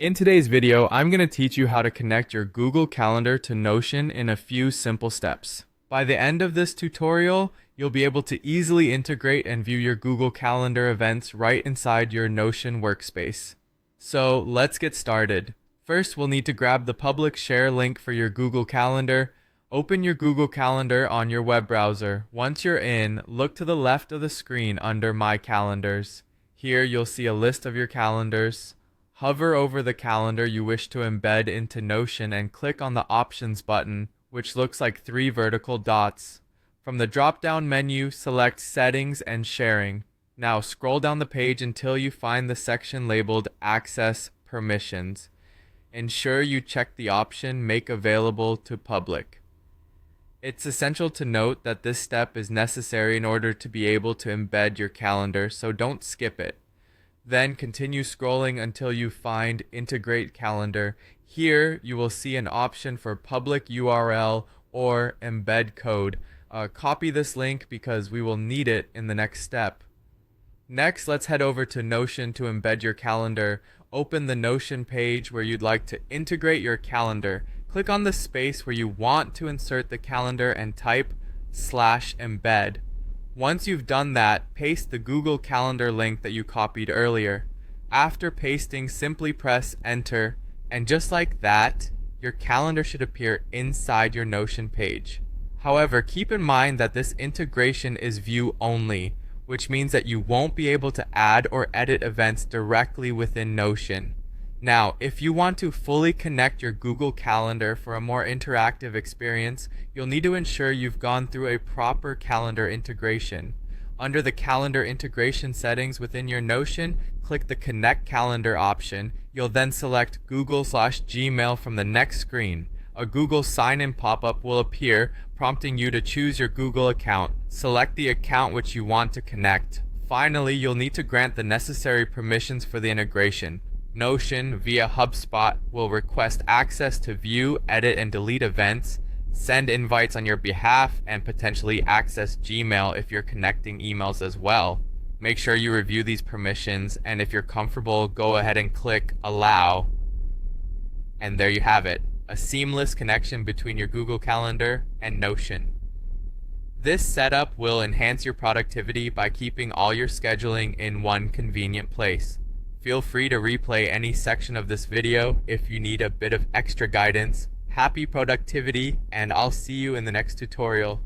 In today's video, I'm going to teach you how to connect your Google Calendar to Notion in a few simple steps. By the end of this tutorial, you'll be able to easily integrate and view your Google Calendar events right inside your Notion workspace. So let's get started. First, we'll need to grab the public share link for your Google Calendar. Open your Google Calendar on your web browser. Once you're in, look to the left of the screen under My Calendars. Here you'll see a list of your calendars. Hover over the calendar you wish to embed into Notion and click on the Options button, which looks like three vertical dots. From the drop-down menu, select Settings and Sharing. Now scroll down the page until you find the section labeled Access Permissions. Ensure you check the option Make Available to Public. It's essential to note that this step is necessary in order to be able to embed your calendar, so don't skip it. Then continue scrolling until you find Integrate Calendar. Here you will see an option for public URL or embed code. Copy this link because we will need it in the next step. Next, let's head over to Notion to embed your calendar. Open the Notion page where you'd like to integrate your calendar. Click on the space where you want to insert the calendar and type /embed. Once you've done that, paste the Google Calendar link that you copied earlier. After pasting, simply press Enter, and just like that, your calendar should appear inside your Notion page. However, keep in mind that this integration is view only, which means that you won't be able to add or edit events directly within Notion. Now, if you want to fully connect your Google Calendar for a more interactive experience, you'll need to ensure you've gone through a proper calendar integration. Under the calendar integration settings within your Notion, click the Connect Calendar option. You'll then select Google/Gmail from the next screen. A Google sign-in pop-up will appear, prompting you to choose your Google account. Select the account which you want to connect. Finally, you'll need to grant the necessary permissions for the integration. Notion, via HubSpot, will request access to view, edit, and delete events, send invites on your behalf, and potentially access Gmail if you're connecting emails as well. Make sure you review these permissions, and if you're comfortable, go ahead and click Allow. And there you have it, a seamless connection between your Google Calendar and Notion. This setup will enhance your productivity by keeping all your scheduling in one convenient place. Feel free to replay any section of this video if you need a bit of extra guidance. Happy productivity, and I'll see you in the next tutorial.